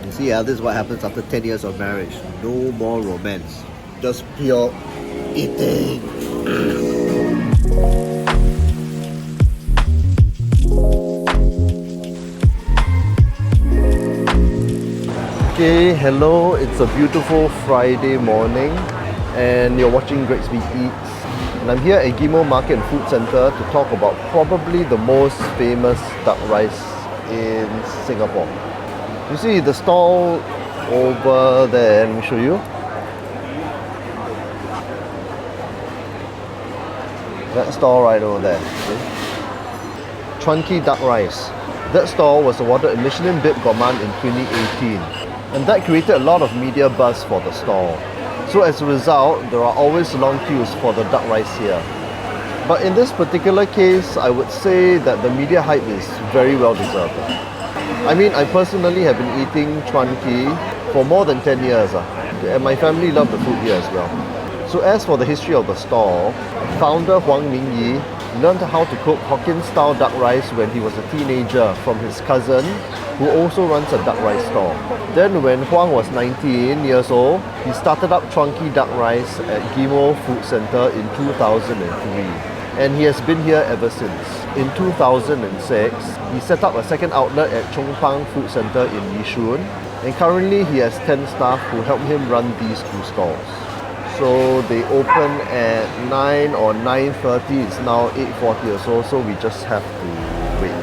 You see, this is what happens after 10 years of marriage. No more romance. Just pure eating. Okay, hello. It's a beautiful Friday morning and you're watching Braised Eats. And I'm here at Ghim Moh Market and Food Centre to talk about probably the most famous duck rice in Singapore. You see the stall over there, let me show you. That stall right over there. Okay. Chuan duck rice. That stall was awarded a Michelin Bib Gourmand in 2018. And that created a lot of media buzz for the stall. So as a result, there are always long queues for the duck rice here. But in this particular case, I would say that the media hype is very well deserved. I mean, I personally have been eating Chuan for more than 10 years. And my family love the food here as well. So as for the history of the stall, founder Huang Mingyi learned how to cook Hokkien-style duck rice when he was a teenager from his cousin, who also runs a duck rice stall. Then when Huang was 19 years old, he started up Chuan duck rice at Ghim Moh Food Centre in 2003. And he has been here ever since. In 2006, he set up a second outlet at Chong Food Centre in Yishun, and currently he has 10 staff who help him run these two stalls. So they open at 9 or 9:30, it's now 8:40 or so we just have to wait.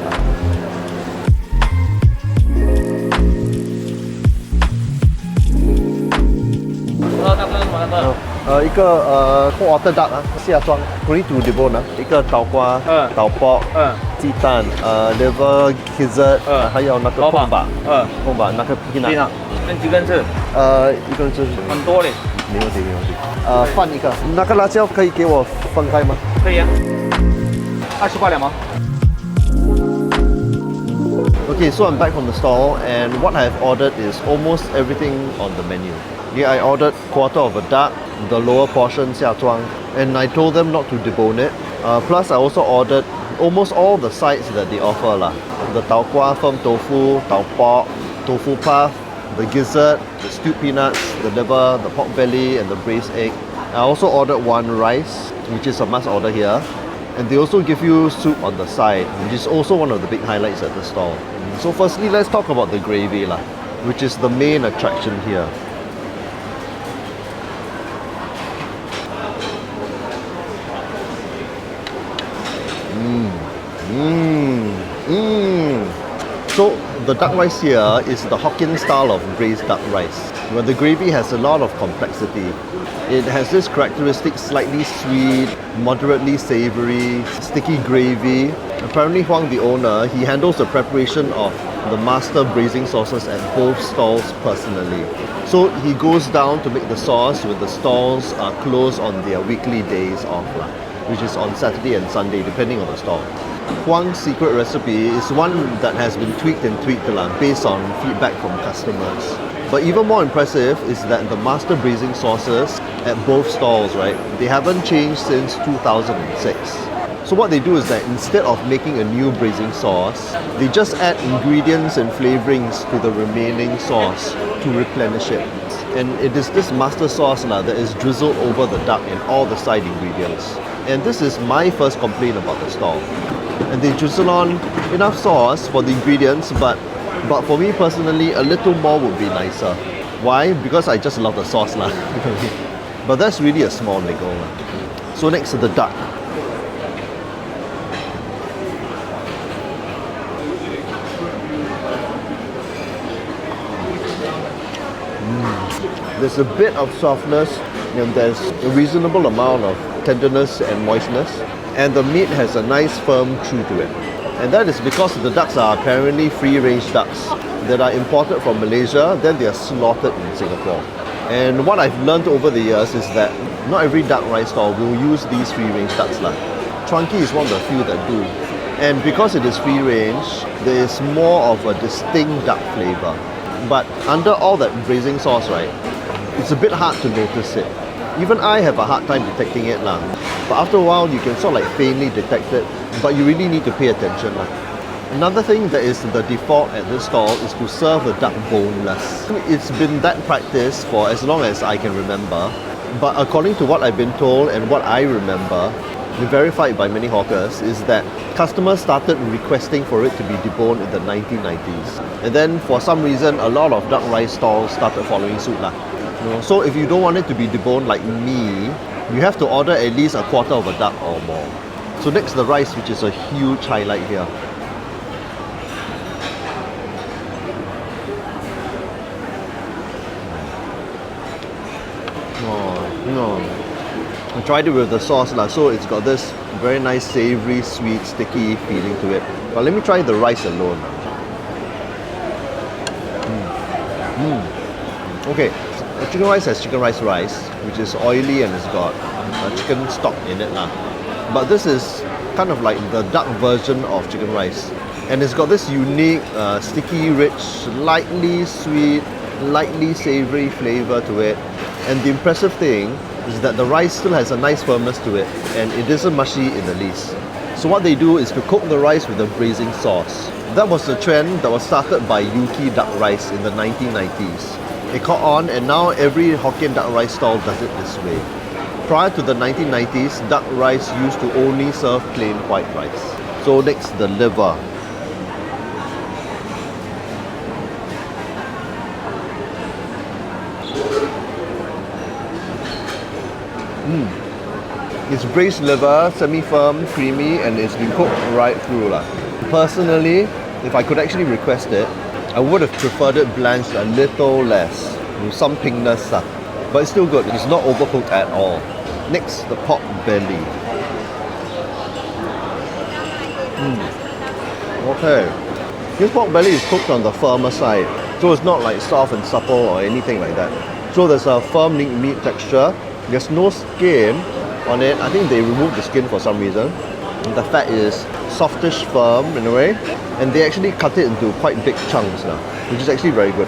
一个quarter duck 下装 ready to debone 一个倒瓜倒pork 鸡蛋liver gizzard 还有那个凤把那个 peanut 跟几个人吃？一个人吃很多嘞。没问题没问题。饭一个，那个辣椒可以给我分开吗？可以啊。20块2毛。 Okay, so I'm back from the stall and what I've ordered is almost everything on the menu. Yeah, I ordered quarter of a duck, the lower portion 下装, and I told them not to debone it. Plus I also ordered almost all the sides that they offer lah. The tau kwa firm tofu, tau pork, tofu puff, the gizzard, the stewed peanuts, the liver, the pork belly and the braised egg. I also ordered one rice, which is a must order here. And they also give you soup on the side, which is also one of the big highlights at the stall. So firstly, let's talk about the gravy lah, which is the main attraction here. So the duck rice here is the Hokkien style of braised duck rice, where the gravy has a lot of complexity. It has this characteristic slightly sweet, moderately savoury, sticky gravy. Apparently Huang, the owner, he handles the preparation of the master braising sauces at both stalls personally. So he goes down to make the sauce when the stalls are closed on their weekly days off, which is on Saturday and Sunday, depending on the stall. Huang's secret recipe is one that has been tweaked based on feedback from customers. But even more impressive is that the master braising sauces at both stalls, right, they haven't changed since 2006. So what they do is that instead of making a new braising sauce, they just add ingredients and flavorings to the remaining sauce to replenish it. And it is this master sauce that is drizzled over the duck and all the side ingredients. And this is my first complaint about the stall. And they drizzle on enough sauce for the ingredients, but for me personally, a little more would be nicer. Why? Because I just love the sauce lah. But that's really a small niggle. So next to the duck. There's a bit of softness and there's a reasonable amount of tenderness and moistness, and the meat has a nice firm chew to it. And that is because the ducks are apparently free-range ducks that are imported from Malaysia, then they are slaughtered in Singapore. And what I've learned over the years is that not every duck rice stall will use these free-range ducks lah. Chuan is one of the few that do. And because it is free-range, there is more of a distinct duck flavour. But under all that braising sauce, right, it's a bit hard to notice it. Even I have a hard time detecting it lah. But after a while, you can sort of like faintly detect it, but you really need to pay attention lah. Another thing that is the default at this stall is to serve the duck boneless. It's been that practice for as long as I can remember, but according to what I've been told and what I remember, verified by many hawkers, is that customers started requesting for it to be deboned in the 1990s. And then for some reason, a lot of duck rice stalls started following suit lah. So if you don't want it to be deboned like me, you have to order at least a quarter of a duck or more. So next, the rice, which is a huge highlight here. I tried it with the sauce lah, so it's got this very nice savoury, sweet, sticky feeling to it. But let me try the rice alone. Okay, the chicken rice has chicken rice, which is oily and it's got chicken stock in it lah. But this is kind of like the duck version of chicken rice. And it's got this unique, sticky, rich, lightly sweet, lightly savoury flavour to it. And the impressive thing is that the rice still has a nice firmness to it and it isn't mushy in the least. So what they do is to cook the rice with a braising sauce. That was the trend that was started by Yuki duck rice in the 1990s. It caught on and now every Hokkien duck rice stall does it this way. Prior to the 1990s, duck rice used to only serve plain white rice. So next, the liver. It's braised liver, semi-firm, creamy, and it's been cooked right through lah. Personally, if I could actually request it, I would have preferred it blanched a little less, with some pinkness lah. But it's still good, it's not overcooked at all. Next, the pork belly. Okay, this pork belly is cooked on the firmer side, so it's not like soft and supple or anything like that. So there's a firm meat texture. There's no skin on it. I think they removed the skin for some reason. And the fat is softish, firm in a way, and they actually cut it into quite big chunks now, which is actually very good.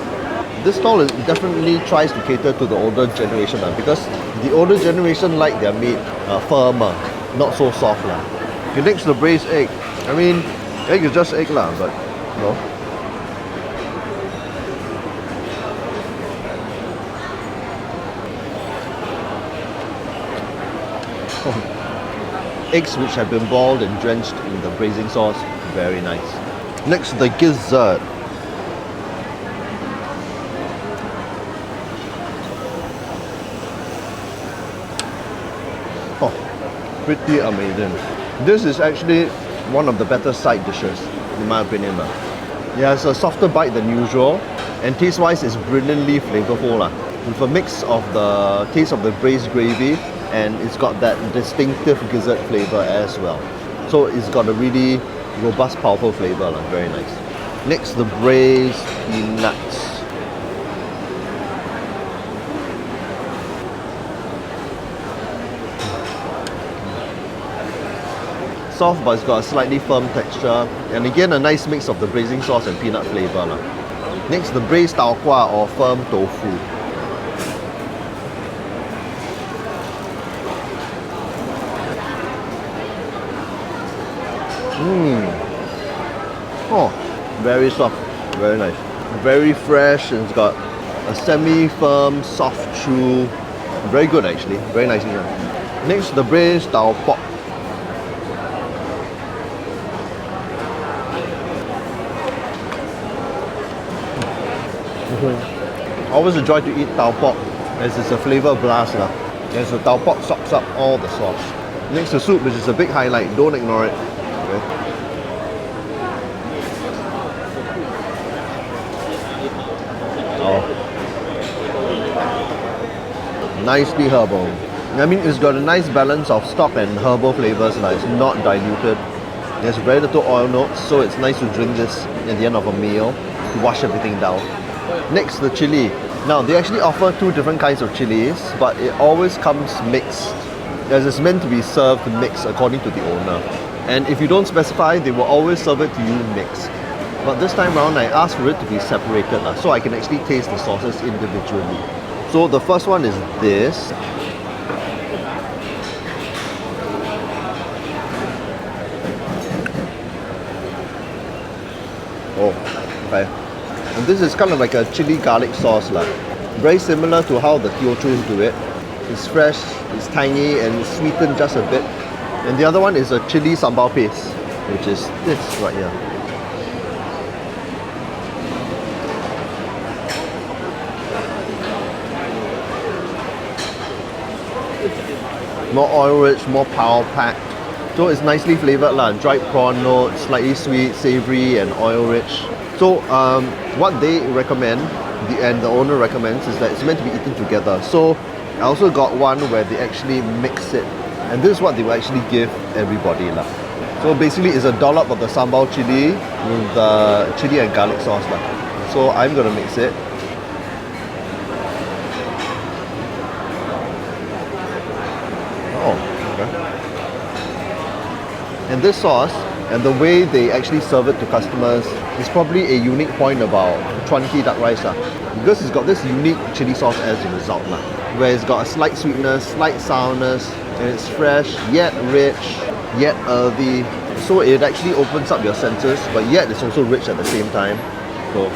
This stall definitely tries to cater to the older generation because the older generation like their meat firmer, not so soft lah. Okay, next, the braised egg. I mean, egg is just egg lah, but you know. Eggs which have been boiled and drenched in the braising sauce, very nice. Next, the gizzard. Oh, pretty amazing. This is actually one of the better side dishes, in my opinion. It has a softer bite than usual, and taste-wise, it's brilliantly flavorful with a mix of the taste of the braised gravy, and it's got that distinctive gizzard flavor as well. So it's got a really robust, powerful flavor, very nice. Next, the braised peanuts. Soft, but it's got a slightly firm texture, and again a nice mix of the braising sauce and peanut flavor. Next, the braised tau kwa or firm tofu. Oh, very soft, very nice. Very fresh, and it's got a semi-firm, soft chew. Very good actually, very nicely done. Next, the braised tau pok. Always a joy to eat tau pok as it's a flavor blast as the tau pok soaks up all the sauce. Next, the soup, which is a big highlight, don't ignore it. Okay. Nicely herbal. I mean, it's got a nice balance of stock and herbal flavors. It's not diluted. There's very little oil notes, so it's nice to drink this at the end of a meal to wash everything down. Next, the chili. Now, they actually offer two different kinds of chilies, but it always comes mixed, as it's meant to be served mixed according to the owner. And if you don't specify, they will always serve it to you mixed. But this time around, I asked for it to be separated, so I can actually taste the sauces individually. So the first one is this. Oh, okay. And this is kind of like a chili garlic sauce lah. Very similar to how the Teochews do it. It's fresh, it's tangy, and it's sweetened just a bit. And the other one is a chili sambal paste, which is this right here. More oil rich, more power packed. So it's nicely flavored lah. Dried prawn notes, slightly sweet, savory, and oil rich. So what they recommend, and the owner recommends, is that it's meant to be eaten together. So I also got one where they actually mix it, and this is what they will actually give everybody lah. So basically, it's a dollop of the sambal chili with the chili and garlic sauce lah. So I'm gonna mix it. And this sauce and the way they actually serve it to customers is probably a unique point about Chuan duck rice because it's got this unique chili sauce as a result where it's got a slight sweetness, slight sourness, and it's fresh, yet rich, yet earthy. So it actually opens up your senses, but yet it's also rich at the same time. So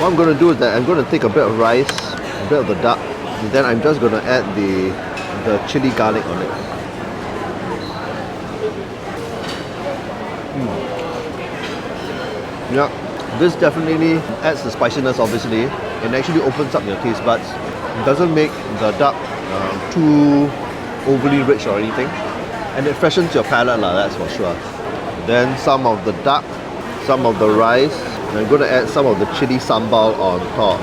what I'm going to do is that I'm going to take a bit of rice, a bit of the duck, and then I'm just going to add the chili garlic on it. Yeah, this definitely adds the spiciness obviously, and actually opens up your taste buds. It doesn't make the duck too overly rich or anything, and it freshens your palate that's for sure. Then some of the duck, some of the rice, and I'm going to add some of the chili sambal on top.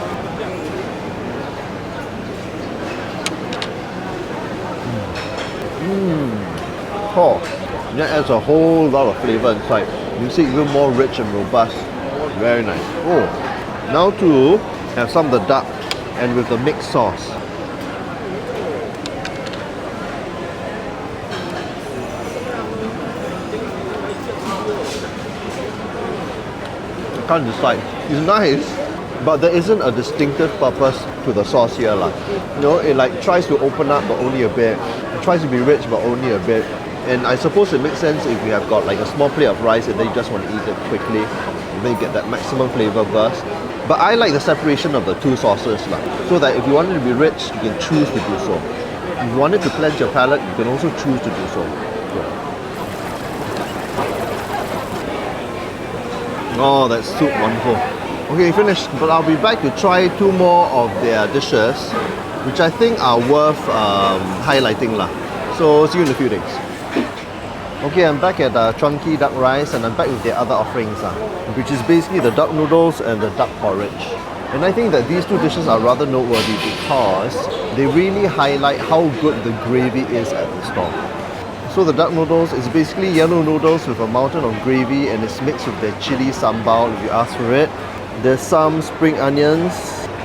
Oh, that adds a whole lot of flavour inside. You see even more rich and robust. Very nice. Oh, now to have some of the duck and with the mixed sauce. I can't decide. It's nice, but there isn't a distinctive purpose to the sauce here You know, it like tries to open up but only a bit. It tries to be rich but only a bit. And I suppose it makes sense if you have got like a small plate of rice and then you just want to eat it quickly, and then you get that maximum flavor burst. But I like the separation of the two sauces so that if you want it to be rich, you can choose to do so. If you want it to cleanse your palate, you can also choose to do so. Oh, that soup, wonderful. Okay, finished, but I'll be back to try two more of their dishes, which I think are worth highlighting So see you in a few days. Okay, I'm back at Chuan duck rice, and I'm back with their other offerings, which is basically the duck noodles and the duck porridge. And I think that these two dishes are rather noteworthy because they really highlight how good the gravy is at the stall. So the duck noodles is basically yellow noodles with a mountain of gravy, and it's mixed with their chili sambal if you ask for it. There's some spring onions,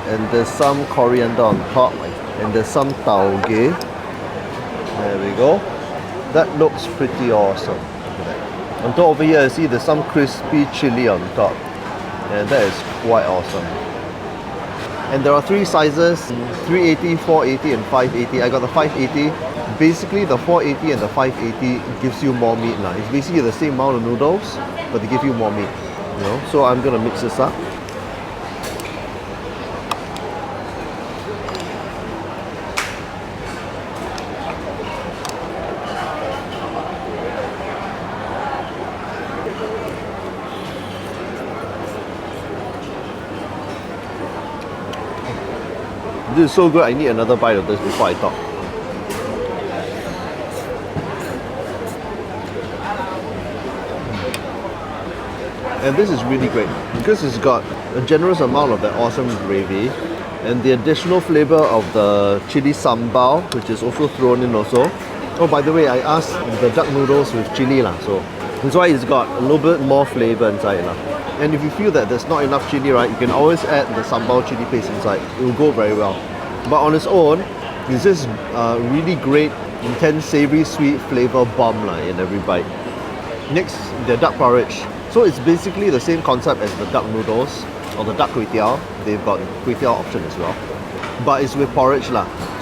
and there's some coriander on top, and there's some taoge. There we go. That looks pretty awesome. Look at that. On top over here, I see there's some crispy chili on top, and that is quite awesome. And there are three sizes: 380, 480, and 580. I got the 580. Basically, the 480 and the 580 gives you more meat It's basically the same amount of noodles, but they give you more meat. So I'm gonna mix this up. This is so good, I need another bite of this before I talk. And this is really great because it's got a generous amount of that awesome gravy and the additional flavor of the chili sambal, which is also thrown in also. Oh, by the way, I asked the duck noodles with chili so that's why it's got a little bit more flavor inside And if you feel that there's not enough chili, you can always add the sambal chili paste inside. It will go very well. But on its own, it's just really great, intense, savory, sweet flavor bomb in every bite. Next, the duck porridge. So it's basically the same concept as the duck noodles or the duck kway teow. They've got kway teow option as well. But it's with porridge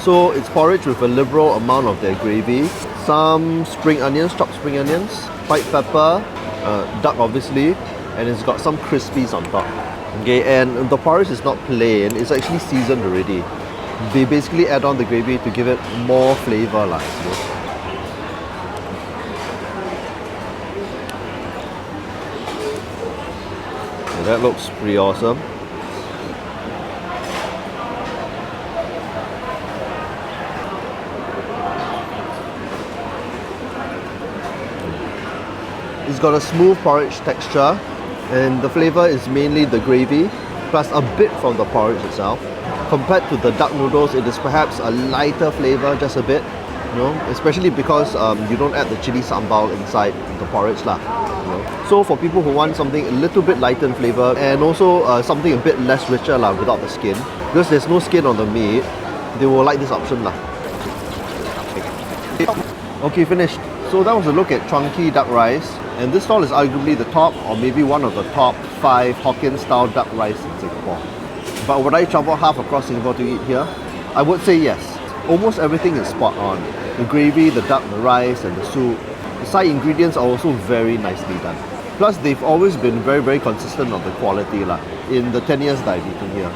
So it's porridge with a liberal amount of their gravy, some spring onions, chopped spring onions, white pepper, duck obviously, and it's got some crispies on top. Okay, and the porridge is not plain, it's actually seasoned already. They basically add on the gravy to give it more flavour lah, I suppose. Okay, that looks pretty awesome. It's got a smooth porridge texture, and the flavour is mainly the gravy plus a bit from the porridge itself. Compared to the duck noodles, it is perhaps a lighter flavour, just a bit, you know, especially because you don't add the chili sambal inside the porridge lah. You know. So for people who want something a little bit lighter in flavour and also something a bit less richer lah without the skin, because there's no skin on the meat, they will like this option lah. Okay, finished. So that was a look at chunky duck rice, and this stall is arguably the top or maybe one of the top 5 Hokkien-style duck rice in Singapore. But would I travel half across Singapore to eat here? I would say yes. Almost everything is spot on. The gravy, the duck, the rice and the soup. The side ingredients are also very nicely done. Plus they've always been very consistent on the quality lah, in the 10 years that I've eaten here.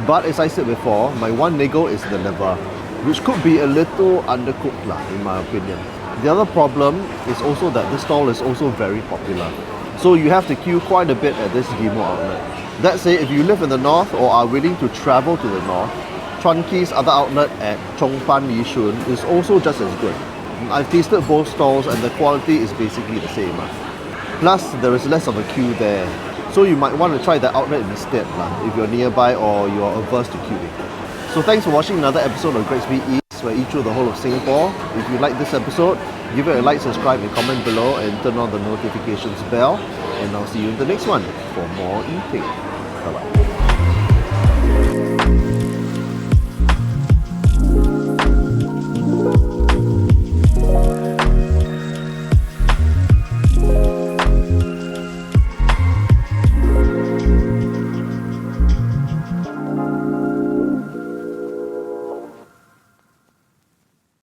But as I said before, my one niggle is the liver, which could be a little undercooked lah, in my opinion. The other problem is also that this stall is also very popular. So you have to queue quite a bit at this Ghim Moh outlet. That said, if you live in the north or are willing to travel to the north, Chuan other outlet at Chong Yishun is also just as good. I've tasted both stalls and the quality is basically the same. Plus, there is less of a queue there. So you might want to try that outlet instead if you're nearby or you're averse to queuing. So thanks for watching another episode of Great Speed Eats, where I eat through the whole of Singapore. If you like this episode, give it a like, subscribe and comment below and turn on the notifications bell. And I'll see you in the next one for more eating. Bye bye.